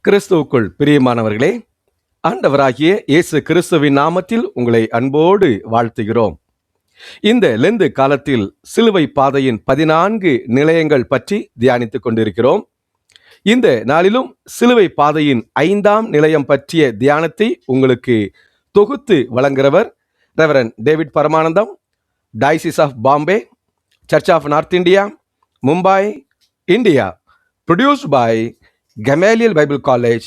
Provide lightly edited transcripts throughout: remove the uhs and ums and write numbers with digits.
கிறிஸ்துவுக்குள் பிரியமானவர்களே, ஆண்டவராகிய இயேசு கிறிஸ்துவின் நாமத்தில் உங்களை அன்போடு வாழ்த்துகிறோம். இந்த லெந்து காலத்தில் சிலுவை பாதையின் 14 நிலையங்கள் பற்றி தியானித்துக் கொண்டிருக்கிறோம். இந்த நாளிலும் சிலுவை பாதையின் 5ஆம் நிலையம் பற்றிய தியானத்தை உங்களுக்கு தொகுத்து வழங்குகிறவர் reverend David Paramanandam, diocese of Bombay, church of north India, Mumbai, India. Produced by Gamaliel Bible College,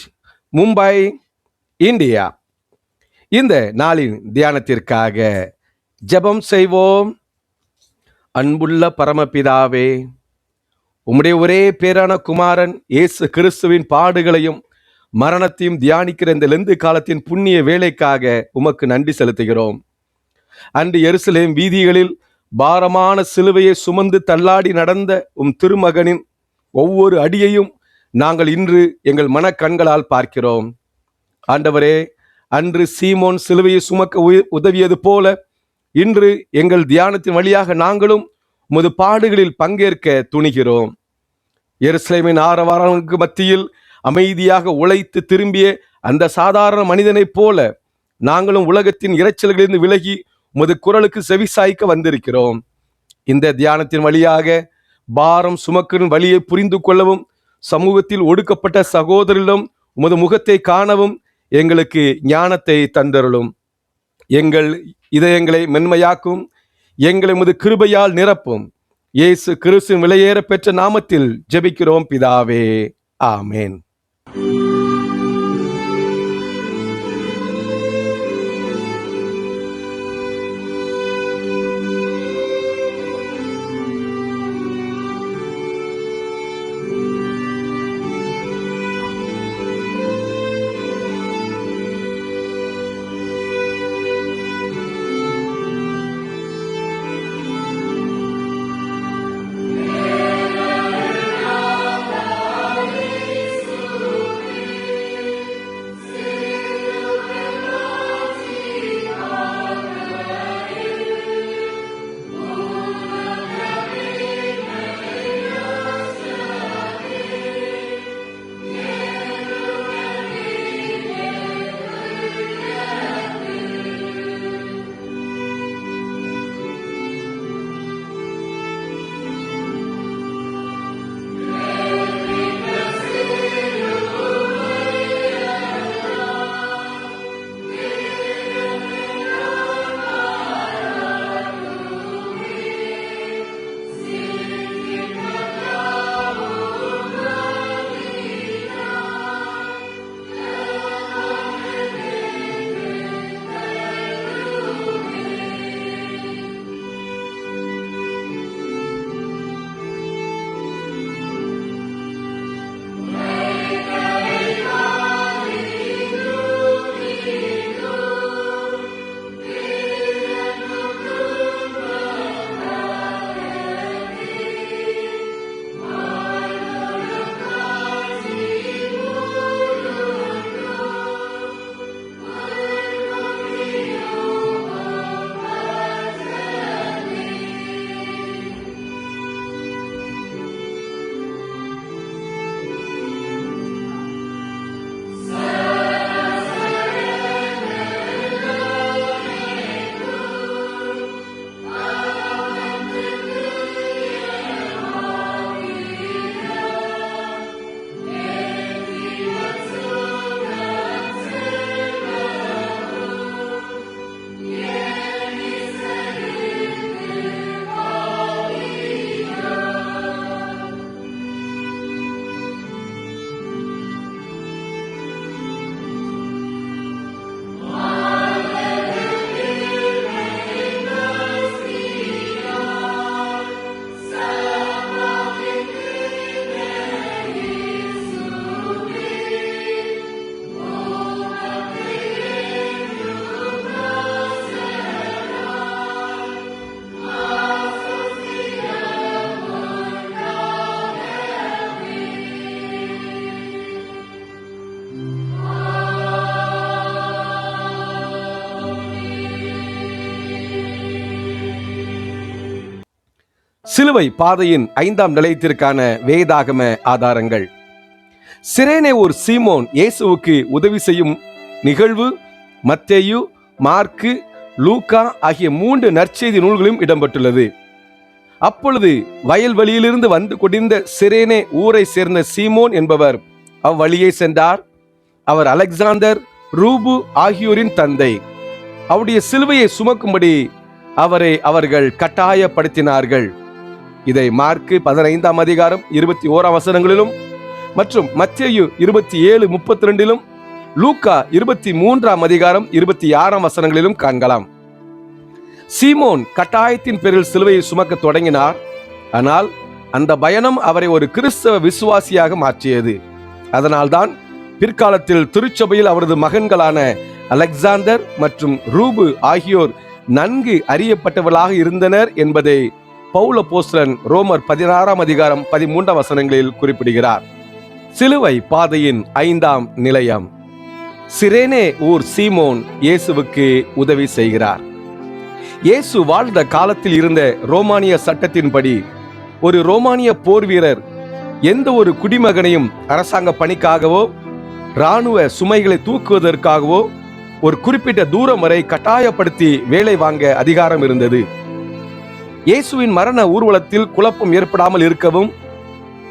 Mumbai, India. இந்த நாளின் தியானத்திற்காக ஜெபம் செய்வோம். அன்புள்ள பரமபிதாவே, உம்முடைய ஒரே பேரான குமாரன் இயேசு கிறிஸ்துவின் பாடுகளையும் மரணத்தையும் தியானிக்கிற இந்த லெந்து காலத்தின் புண்ணிய வேலைக்காக உமக்கு நன்றி செலுத்துகிறோம். அன்று எருசலேம் வீதிகளில் பாரமான சிலுவையை சுமந்து தள்ளாடி நடந்த உம் திருமகனின் ஒவ்வொரு அடியையும் நாங்கள் இன்று எங்கள் மனக்கண்களால் பார்க்கிறோம். ஆண்டவரே, அன்று சீமோன் சிலுவையை சுமக்க உதவியது போல இன்று எங்கள் தியானத்தின் வழியாக நாங்களும் உமது பாடுகளில் பங்கேற்க துணிகிறோம். எருசலேமின் ஆரவாரங்களுக்கு மத்தியில் அமைதியாக உழைத்து திரும்பிய அந்த சாதாரண மனிதனைப் போல நாங்களும் உலகத்தின் இரைச்சல்களிலிருந்து விலகி உமது குரலுக்கு செவிசாய்க்க வந்திருக்கிறோம். இந்த தியானத்தின் வழியாக பாரம் சுமக்கும் வழியை புரிந்து கொள்ளவும், சமூகத்தில் ஒடுக்கப்பட்ட சகோதரிடம் உமது முகத்தை காணவும் எங்களுக்கு ஞானத்தை தந்தருளும். எங்கள் இதயங்களை மென்மையாக்கும், எங்களை உமது கிருபையால் நிரப்பும். இயேசு கிறிஸ்துவின் விலையேற பெற்ற நாமத்தில் ஜெபிக்கிறோம் பிதாவே, ஆமேன். சிலுவை பாதையின் 5ஆம் நிலையத்திற்கான வேதாகம ஆதாரங்கள். சிரேனே ஒரு சீமோன் இயேசுவுக்கு உதவி செய்யும் நிகழ்வு மத்தேயு, மார்க்கு, லூக்கா ஆகிய 3 நற்செய்தி நூல்களிலும் இடம்பெற்றுள்ளது. அப்பொழுது வயல்வெளியிலிருந்து வந்து கொண்டிருந்த சிரேனே ஊரை சேர்ந்த சீமோன் என்பவர் அவ்வழியே சென்றார். அவர் அலெக்சாந்தர், ரூபு ஆகியோரின் தந்தை. அவருடைய சிலுவையை சுமக்கும்படி அவரை அவர்கள் கட்டாயப்படுத்தினார்கள். இதை மார்க்கு 15ஆம் அதிகாரம் 21ஆம் வசனங்களிலும் மற்றும் மத்தேயு 27:32 லூக்கா 23ஆம் அதிகாரம் 26ஆம் வசனங்களிலும் காண்கலாம். சீமோன் கட்டாயத்தின் பேரில் சிலுவையை சுமக்க தொடங்கினார். ஆனால் அந்த பயணம் அவரை ஒரு கிறிஸ்தவ விசுவாசியாக மாற்றியது. அதனால்தான் பிற்காலத்தில் திருச்சபையில் அவரது மகன்களான அலெக்சாந்தர் மற்றும் ரூபு ஆகியோர் நன்கு அறியப்பட்டவர்களாக இருந்தனர் என்பதை பவுல் அப்போஸ்தலன் ரோமர் 16ஆம் அதிகாரம் 13ஆம் வசனங்களில் குறிப்பிடுகிறார். சிலுவை பாதையின் 5ஆம் நிலையம். சிரேனே ஊர் சீமோன் இயேசுவுக்கு உதவி செய்கிறார். இயேசு வாழ்ந்த காலத்தில் இருந்த ரோமானிய சட்டத்தின்படி ஒரு ரோமானிய போர் வீரர் எந்த ஒரு குடிமகனையும் அரசாங்க பணிக்காகவோ இராணுவ சுமைகளை தூக்குவதற்காகவோ ஒரு குறிப்பிட்ட தூரம் வரை கட்டாயப்படுத்தி வேலை வாங்க அதிகாரம் இருந்தது. இயேசுவின் மரண ஊர்வலத்தில் குழப்பம் ஏற்படாமல் இருக்கவும்,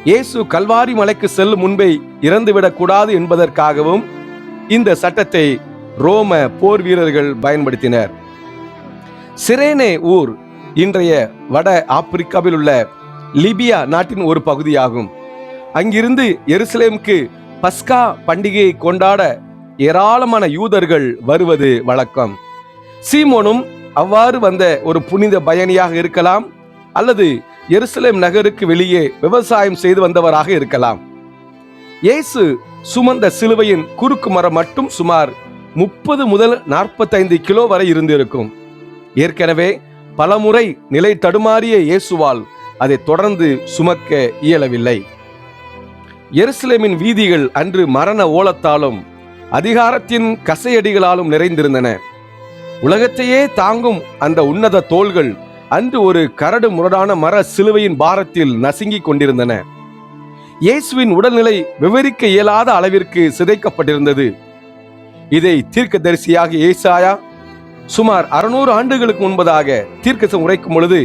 இயேசு கல்வாரி மலைக்கு செல்லும் முன்பே இறந்துவிடக் கூடாது என்பதற்காகவும் இந்த சட்டத்தை ரோம போர் வீரர்கள் பயன்படுத்தினர். சிரேனே ஊர் இன்றைய வட ஆப்பிரிக்காவில் உள்ள லிபியா நாட்டின் ஒரு பகுதியாகும். அங்கிருந்து எருசலேமுக்கு பஸ்கா பண்டிகையை கொண்டாட ஏராளமான யூதர்கள் வருவது வழக்கம். சீமோனும் அவ்வாறு வந்த ஒரு புனித பயணியாக இருக்கலாம், அல்லது எருசலேம் நகருக்கு வெளியே விவசாயம் செய்து வந்தவராக இருக்கலாம். இயேசு சுமந்த சிலுவையின் குறுக்கு மரம் மட்டும் சுமார் 30 முதல் 45 கிலோ வரை இருந்திருக்கும். ஏற்கனவே பலமுறை நிலை தடுமாறிய இயேசுவால் அதை தொடர்ந்து சுமக்க இயலவில்லை. எருசலேமின் வீதிகள் அன்று மரண ஓலத்தாலும் அதிகாரத்தின் கசையடிகளாலும் நிறைந்திருந்தன. உலகத்தையே தாங்கும் அந்த உன்னத தோள்கள் அன்று ஒரு கரடு முரடான மர சிலுவையின் பாரத்தில் நசுங்கிக் கொண்டிருந்தன. இயேசுவின் உடல்நிலை விவரிக்க இயலாத அளவிற்கு சிதைக்கப்பட்டிருந்தது. இதை தீர்க்கதரிசியாக ஏசாயா சுமார் 600 ஆண்டுகளுக்கு முன்பதாக தீர்க்கதரிசனம் உரைக்கும் பொழுது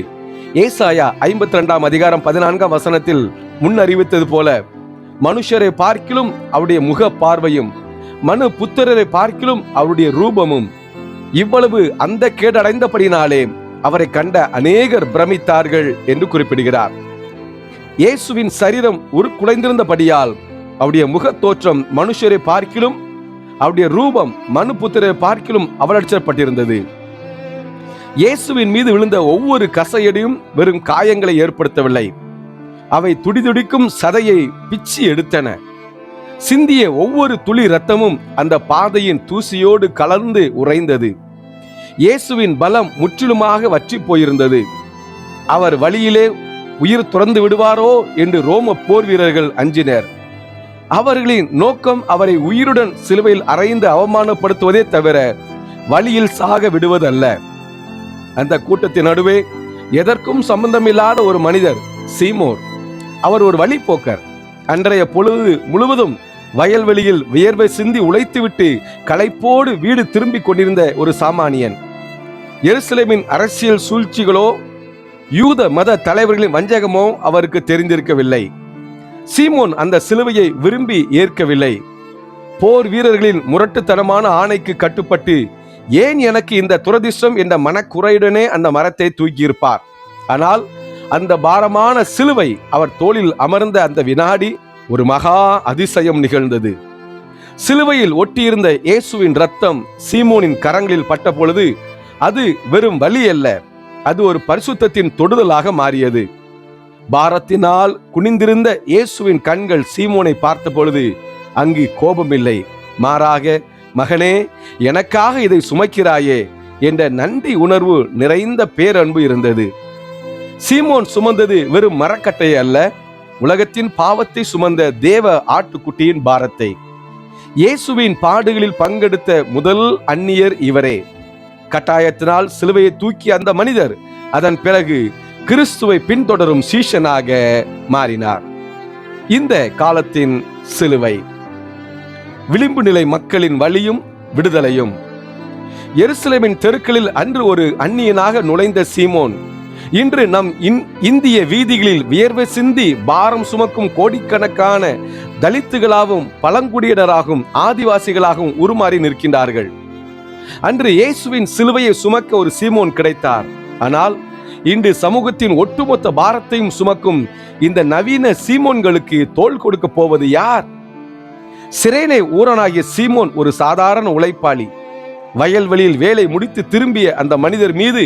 ஏசாயா 52ஆம் அதிகாரம் 14ஆம் வசனத்தில் முன்னறிவித்தது போல, மனுஷரை பார்க்கிலும் அவருடைய முக பார்வையும் மனு புத்திரரை பார்க்கிலும் அவருடைய ரூபமும் இவ்வளவு அந்த கேடடைந்தபடினாலே அவரை கண்ட அநேகர் பிரமித்தார்கள் என்று குறிப்பிடுகிறார். இயேசுவின் சரீரம் உருக்குலைந்திருந்தபடியால் அவருடைய முக தோற்றம் மனுஷரை பார்க்கிலும் அவருடைய ரூபம் மனு புத்திரரை பார்க்கிலும் அவலட்சப்பட்டிருந்தது. இயேசுவின் மீது விழுந்த ஒவ்வொரு கசையடியும் வெறும் காயங்களை ஏற்படுத்தவில்லை, அவை துடிதுடிக்கும் சதையை பிச்சு எடுத்தன. சிந்திய ஒவ்வொரு துளி இரத்தமும் அந்த பாதையின் தூசியோடு கலந்து உறைந்தது. இயேசுவின் பலம் முற்றிலுமாக வற்றி போயிருந்தது. அவர் வழியிலே உயிர் துறந்து விடுவாரோ என்று ரோம போர் வீரர்கள் அஞ்சினர். அவர்களின் நோக்கம் அவரை உயிருடன் சிலுவையில் அறைந்து அவமானப்படுத்துவதே தவிர வழியில் சாக விடுவதல்ல. அந்த கூட்டத்தின் நடுவே எதற்கும் சம்பந்தமில்லாத ஒரு மனிதர், சீமோன். அவர் ஒரு வழிப்போக்கர். அன்றைய பொழுது முழுவதும் வயல்வெளியில் வியர்வை சிந்தி உழைத்துவிட்டு களைப்போடு வீடு திரும்பிக் கொண்டிருந்த ஒரு சாமானியன். எருசலேமின் அரசியல் சூழ்ச்சிகளோ யூத மத தலைவர்களின் வஞ்சகமோ அவருக்கு தெரிந்திருக்கவில்லை. சீமோன் அந்த சிலுவையை விரும்பி ஏற்கவில்லை. போர் வீரர்களின் முரட்டுத்தனமான ஆணைக்கு கட்டுப்பட்டு ஏன் எனக்கு இந்த துரதிர்ஷ்டம் என்ற மனக்குறையுடனே அந்த மரத்தை தூக்கியிருப்பார். ஆனால் அந்த பாரமான சிலுவை அவர் தோளில் அமர்ந்த அந்த வினாடி ஒரு மகா அதிசயம் நிகழ்ந்தது. சிலுவையில் ஒட்டியிருந்த இயேசுவின் இரத்தம் சீமோனின் கரங்களில் பட்ட பொழுது அது வெறும் வலி அல்ல, அது ஒரு பரிசுத்தத்தின் தொடுதலாக மாறியது. பாரத்தினால் குனிந்திருந்த இயேசுவின் கண்கள் சீமோனை பார்த்த பொழுது அங்கு கோபமில்லை, மாறாக, மகனே, எனக்காக இதை சுமக்கிறாயே என்ற நன்றி உணர்வு நிறைந்த பேரன்பு இருந்தது. சீமோன் சுமந்தது வெறும் மரக்கட்டை அல்ல, உலகத்தின் பாவத்தை சுமந்த தேவ ஆட்டுக்குட்டியின் பாரத்தை. இயேசுவின் பாடுகளில் பங்கெடுத்த முதல் அந்நியர் இவரே. கட்டாயத்தினால் சிலுவையை தூக்கிய அந்த மனிதர் அதன் பிறகு கிறிஸ்துவை பின்தொடரும் சீஷனாக மாறினார். இந்த காலத்தின் சிலுவை, விளிம்பு நிலை மக்களின் வலியும் விடுதலையும். எருசலேமின் தெருக்களில் அன்று ஒரு அந்நியனாக நுழைந்த சீமோன் இன்று நம் இந்திய வீதிகளில் வியர்வை சிந்தி பாரம் சுமக்கும் கோடிக்கணக்கான தலித்துகளாகவும் பழங்குடியினராகவும் ஆதிவாசிகளாகவும் உருமாறி நிற்கின்றார்கள். அன்று இயேசுவின் சிலுவையை சுமக்க ஒரு சீமோன் கிடைத்தார். ஆனால் இன்று சமூகத்தின் ஒட்டுமொத்த பாரத்தையும் சுமக்கும் இந்த நவீன சீமோன்களுக்கு தோள் கொடுக்க போவது யார்? சிரேனே ஊரனாகிய சீமோன் ஒரு சாதாரண உழைப்பாளி. வயல்வெளியில் வேலை முடித்து திரும்பிய அந்த மனிதர் மீது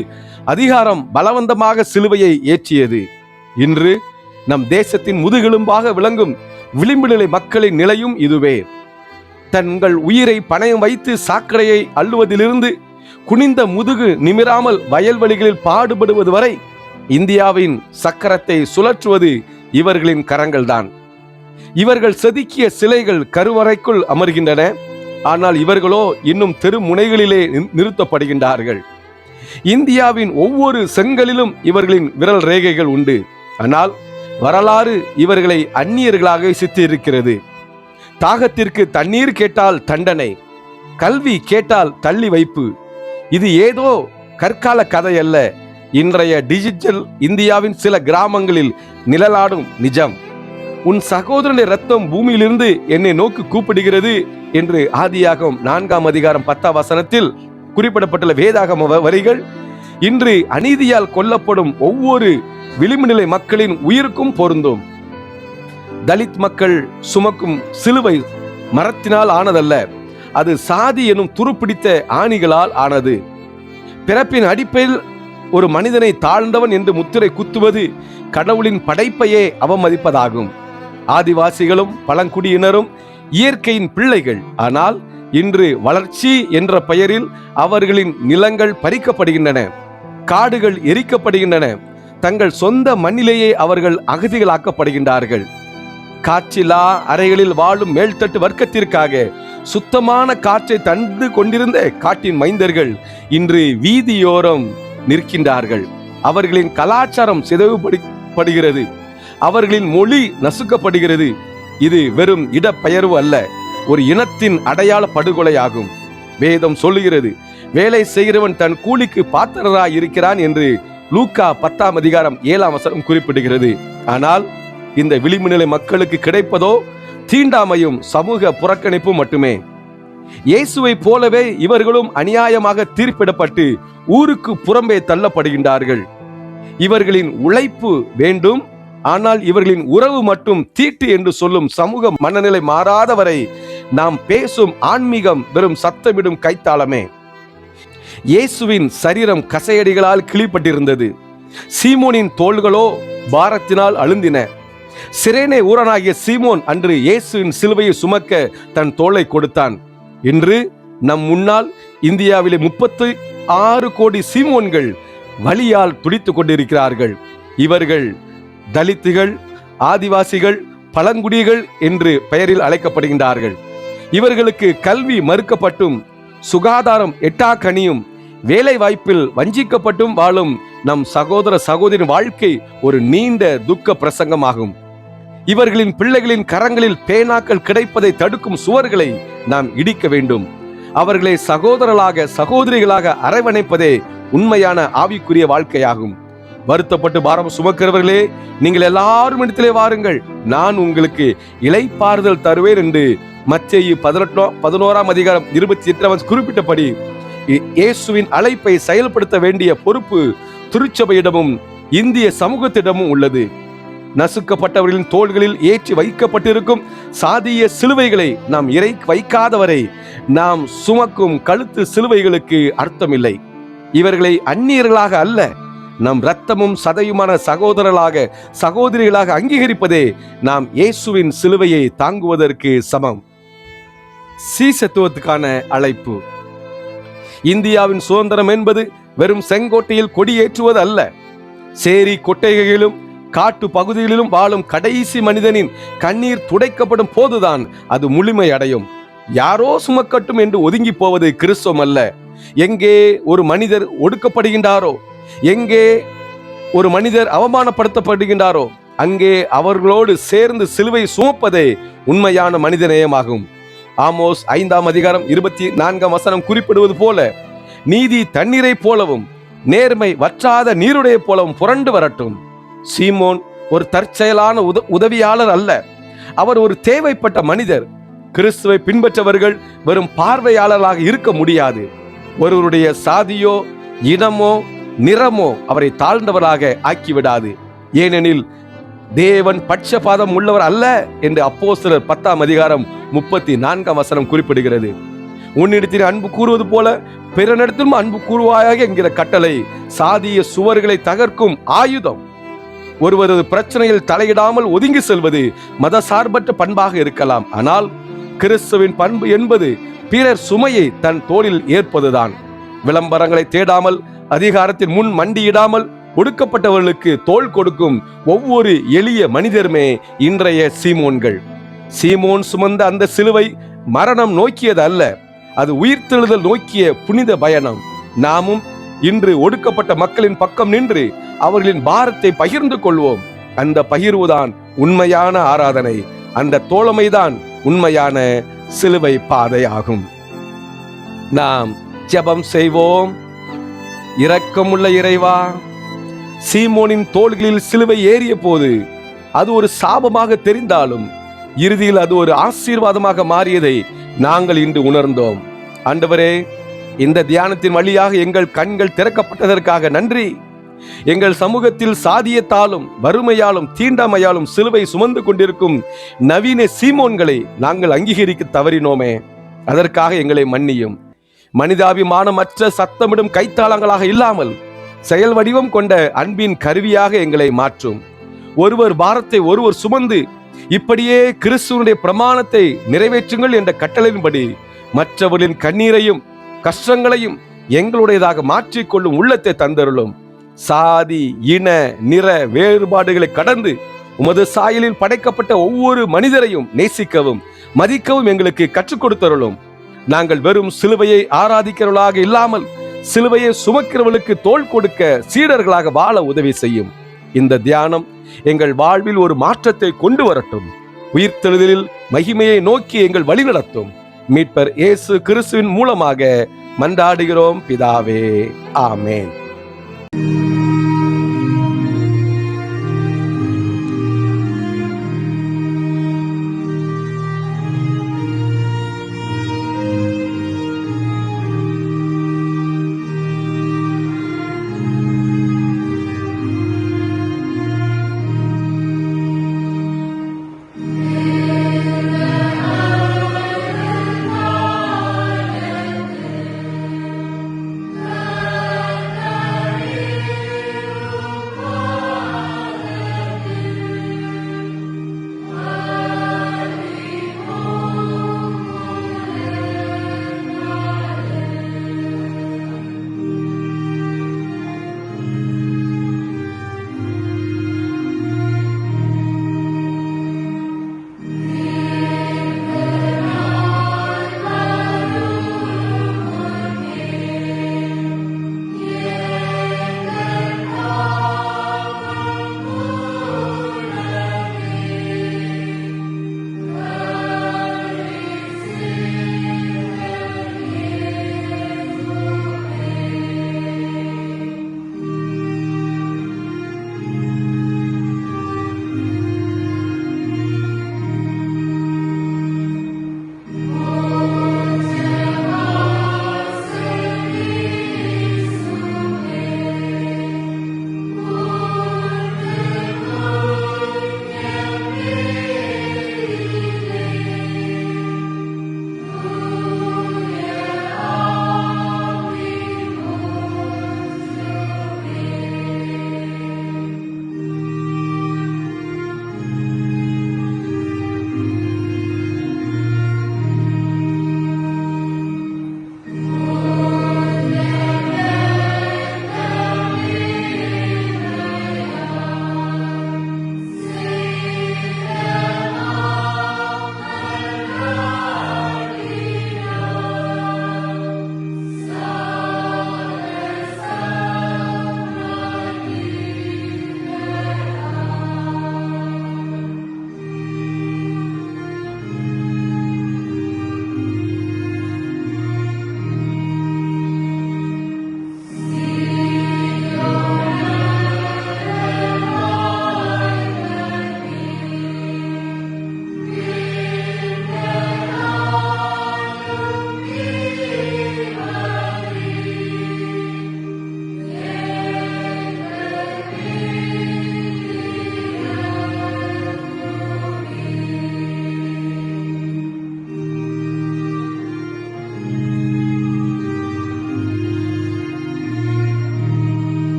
அதிகாரம் பலவந்தமாக சிலுவையை ஏற்றியது. இன்று நம் தேசத்தின் முதுகெலும்பாக விளங்கும் விளிம்பு நிலை மக்களின் நிலையும் இதுவே. தங்கள் உயிரை பணயம் வைத்து சாக்கடையை அள்ளுவதிலிருந்து குனிந்த முதுகு நிமிராமல் வயல்வெளிகளில் பாடுபடுவது வரை இந்தியாவின் சக்கரத்தை சுழற்றுவது இவர்களின் கரங்கள்தான். இவர்கள் செதுக்கிய சிலைகள் கருவறைக்குள் அமர்கின்றன. ஆனால் இவர்களோ இன்னும் தெரு முனைகளிலே நிறுத்தப்படுகின்றார்கள். இந்தியாவின் ஒவ்வொரு செங்கலிலும் இவர்களின் விரல் ரேகைகள் உண்டு. ஆனால் வரலாறு இவர்களை அந்நியர்களாக சித்தரிக்கிறது. தாகத்திற்கு தண்ணீர் கேட்டால் தண்டனை, கல்வி கேட்டால் தள்ளி வைப்பு. இது ஏதோ கற்கால கதை அல்ல. இன்றைய டிஜிட்டல் இந்தியாவின் சில கிராமங்களில் நிழலாடும் நிஜம். உன் சகோதரனுடைய ரத்தம் பூமியிலிருந்து என்னை நோக்கி கூப்பிடுகிறது என்று ஆதியாகமம் 4ஆம் அதிகாரம் 10ஆம் வசனத்தில் குறிப்பிடப்பட்டுள்ள வேதாகம வரிகள் இன்று அநீதியால் கொல்லப்படும் ஒவ்வொரு விளிம்பு நிலை மக்களின் உயிருக்கும் பொருந்தும். தலித் மக்கள் சுமக்கும் சிலுவை மரத்தினால் ஆனதல்ல, அது சாதி எனும் துருப்பிடித்த ஆணிகளால் ஆனது. பிறப்பின் அடிப்படையில் ஒரு மனிதனை தாழ்ந்தவன் என்று முத்திரை குத்துவது கடவுளின் படைப்பையே அவமதிப்பதாகும். ஆதிவாசிகளும் பழங்குடியினரும் இயற்கையின் பிள்ளைகள். ஆனால் இன்று வளர்ச்சி என்ற பெயரில் அவர்களின் நிலங்கள் பறிக்கப்படுகின்றன, காடுகள் எரிக்கப்படுகின்றன. தங்கள் சொந்த மண்ணிலேயே அவர்கள் அகதிகளாக்கப்படுகின்றார்கள். காற்றிலா அறைகளில் வாழும் மேல்தட்டு வர்க்கத்திற்காக சுத்தமான காற்றை தந்து கொண்டிருந்த காட்டின் மைந்தர்கள் இன்று வீதியோரம் நிற்கின்றார்கள். அவர்களின் கலாச்சாரம் சிதைவுபடுகிறது, அவர்களின் மொழி நசுக்கப்படுகிறது. இது வெறும் இடப்பெயர்வு அல்ல, ஒரு இனத்தின் அடையாள படுகொலையாகும். வேதம் சொல்லுகிறது, வேலை செய்கிறவன் தன் கூலிக்கு பாத்திரராய் இருக்கிறான் என்று லூக்கா 10ஆம் அதிகாரம் 7ஆம் வசனம் குறிப்பிடுகிறது. ஆனால் இந்த விளிம்பு நிலை மக்களுக்கு கிடைப்பதோ தீண்டாமையும் சமூக புறக்கணிப்பும் மட்டுமே. இயேசுவை போலவே இவர்களும் அநியாயமாக தீர்ப்பிடப்பட்டு ஊருக்கு புறம்பே தள்ளப்படுகின்றார்கள். இவர்களின் உழைப்பு வேண்டும், ஆனால் இவர்களின் உறவு மட்டும் தீட்டு என்று சொல்லும் சமூக மனநிலை மாறாதவரை நாம் பேசும் ஆன்மீகம் வெறும் சத்தமிடும் கைத்தாளமே. இயேசுவின் சரீரம் கசையடிகளால் கிழிப்பட்டிருந்தது. சீமோனின் தோள்களோ பாரத்தினால் அழுந்தின. சிரேனே ஊரனாகிய சீமோன் அன்று இயேசுவின் சிலுவையை சுமக்க தன் தோளை கொடுத்தான். இன்று நம் முன்னால் இந்தியாவிலே 36 கோடி சீமோன்கள் வலியால் துடித்துக் கொண்டிருக்கிறார்கள். இவர்கள் தலித்துகள், ஆதிவாசிகள், பழங்குடிகள் என்று பெயரில் அழைக்கப்படுகின்றார்கள். இவர்களுக்கு கல்வி மறுக்கப்பட்டும் சுகாதாரம் எட்டாக்கனியும் வேலை வாய்ப்பில் வஞ்சிக்கப்பட்டும் வாழும் நம் சகோதர சகோதரின் வாழ்க்கை ஒரு நீண்ட துக்க பிரசங்கமாகும். இவர்களின் பிள்ளைகளின் கரங்களில் பேனாக்கள் கிடைப்பதை தடுக்கும் சுவர்களை நாம் இடிக்க வேண்டும். அவர்களை சகோதரர்களாக சகோதரிகளாக அரவணைப்பதே உண்மையான ஆவிக்குரிய வாழ்க்கையாகும். வருத்தப்பட்டு பாரம் சுமக்கிறவர்களே, நீங்கள் எல்லாரும் இடத்திலே வாருங்கள், நான் உங்களுக்கு இளைப்பாறுதல் தருவேன் என்று மத்தேயு 11ஆம் அதிகாரம் 28 குறிப்பிட்டபடி இயேசுவின் அழைப்பை செயல்படுத்த வேண்டிய பொறுப்பு திருச்சபையிடமும் இந்திய சமூகத்திடமும் உள்ளது. நசுக்கப்பட்டவர்களின் தோள்களில் ஏற்றி வைக்கப்பட்டிருக்கும் சாதிய சிலுவைகளை நாம் இறக்கி வைக்காதவரை நாம் சுமக்கும் கழுத்து சிலுவைகளுக்கு அர்த்தமில்லை. இவர்களை அந்நியர்களாக அல்ல, நம் இரத்தமும் சதையுமான சகோதரர்களாக சகோதரிகளாக அங்கீகரிப்பதே நாம் இயேசுவின் சிலுவையை தாங்குவதற்கு சமம். சீசத்துவத்துக்கான அழைப்பு. இந்தியாவின் சுதந்திரம் என்பது வெறும் செங்கோட்டையில் கொடியேற்றுவது அல்ல. சேரி கொட்டைகளிலும் காட்டு பகுதிகளிலும் வாழும் கடைசி மனிதனின் கண்ணீர் துடைக்கப்படும் போதுதான் அது முழுமை அடையும். யாரோ சுமக்கட்டும் என்று ஒதுங்கி போவது கிறிஸ்துவம் அல்ல. எங்கே ஒரு மனிதர் ஒடுக்கப்படுகின்றாரோ, எங்கே ஒரு மனிதர் அவமானப்படுத்தப்படுகின்றாரோ, அங்கே அவர்களோடு சேர்ந்து சிலுவை சுமப்பதே உண்மையான மனிதநேயமாகும். ஆமோஸ் 5:24 குறிப்பிடுவது போல, நீதி தண்ணீரை போலவும் நேர்மை வற்றாத நீருடைய போலவும் புரண்டு வரட்டும். சீமோன் ஒரு தற்செயலான உதவியாளர் அல்ல, அவர் ஒரு தேவைப்பட்ட மனிதர். கிறிஸ்துவை பின்பற்றவர்கள் வெறும் பார்வையாளர்களாக இருக்க முடியாது. ஒருவருடைய சாதியோ இனமோ நிறமோ அவரை தாழ்ந்தவராக ஆக்கிவிடாது. ஏனெனில் தேவன் பட்சபாதம் உள்ளவர் அல்ல என்று அப்போஸ்தலர் 10:34 குறிப்பிடுகிறது. உன்னிடத்தில் அன்பு கூறுவது போல பிறனிடத்திலும் அன்பு கூறுவாயாக என்கிற கட்டளை சாதிய சுவர்களை தகர்க்கும் ஆயுதம். ஒருவரது பிரச்சனையில் தலையிடாமல் ஒதுங்கி செல்வது மத சார்பற்ற பண்பாக இருக்கலாம். ஆனால் கிறிஸ்துவின் பண்பு என்பது பிறர் சுமையை தன் தோளில் ஏற்பதுதான். விளம்பரங்களை தேடாமல், அதிகாரத்தின் முன் மண்டியிடாமல், ஒடுக்கப்பட்டவர்களுக்கு தோள் கொடுக்கும் ஒவ்வொரு எளிய மனிதருமே இன்றைய சீமோன்கள். சீமோன் சுமந்த அந்த சிலுவை மரணம் நோக்கியது அல்ல, அது உயிர்த்தெழுதல் நோக்கிய புனித பயணம். நாமும் இன்று ஒடுக்கப்பட்ட மக்களின் பக்கம் நின்று அவர்களின் பாரத்தை பகிர்ந்து கொள்வோம். அந்த பகிர்வுதான் உண்மையான ஆராதனை. அந்த தோழமைதான் உண்மையான சிலுவை பாதை ஆகும். நாம் ஜெபம் செய்வோம். இரக்கமுள்ள இறைவா, சீமோனின் தோள்களில் சிலுவை ஏறிய போது அது ஒரு சாபமாக தெரிந்தாலும் இறுதியில் அது ஒரு ஆசீர்வாதமாக மாறியதை நாங்கள் இன்று உணர்ந்தோம். ஆண்டவரே, இந்த தியானத்தின் வழியாக எங்கள் கண்கள் திறக்கப்பட்டதற்காக நன்றி. எங்கள் சமூகத்தில் சாதியத்தாலும் வறுமையாலும் தீண்டாமையாலும் சிலுவை சுமந்து கொண்டிருக்கும் நவீன சீமோன்களை நாங்கள் அங்கீகரிக்க தவறினோமே, அதற்காக எங்களை மன்னியும். மனிதாபிமானமற்ற சத்தமிடும் கைத்தாளங்களாக இல்லாமல் செயல் வடிவம் கொண்ட அன்பின் கருவியாக எங்களை மாற்றும். ஒருவர் பாரத்தை ஒருவர் சுமந்து இப்படியே கிறிஸ்துவனுடைய பிரமாணத்தை நிறைவேற்றுங்கள் என்ற கட்டளையின்படி மற்றவர்களின் கண்ணீரையும் கஷ்டங்களையும் எங்களுடையதாக மாற்றிக்கொள்ளும் உள்ளத்தை தந்தருளும். சாதி இன நிற வேறுபாடுகளை கடந்து உமது சாயலில் படைக்கப்பட்ட ஒவ்வொரு மனிதரையும் நேசிக்கவும் மதிக்கவும் எங்களுக்கு கற்றுக் கொடுத்தருளும். நாங்கள் வெறும் சிலுவையை ஆராதிக்கிறவர்களாக இல்லாமல் சிலுவையை சுமக்கிறவர்களுக்கு தோள் கொடுக்க சீடர்களாக வாழ உதவி செய்யும். இந்த தியானம் எங்கள் வாழ்வில் ஒரு மாற்றத்தை கொண்டு வரட்டும். உயிர்த்தெழுதலில் மகிமையை நோக்கி எங்கள் வழி நடத்தும். மீட்பர் இயேசு கிறிஸ்துவின் மூலமாக மன்றாடுகிறோம் பிதாவே, ஆமேன்.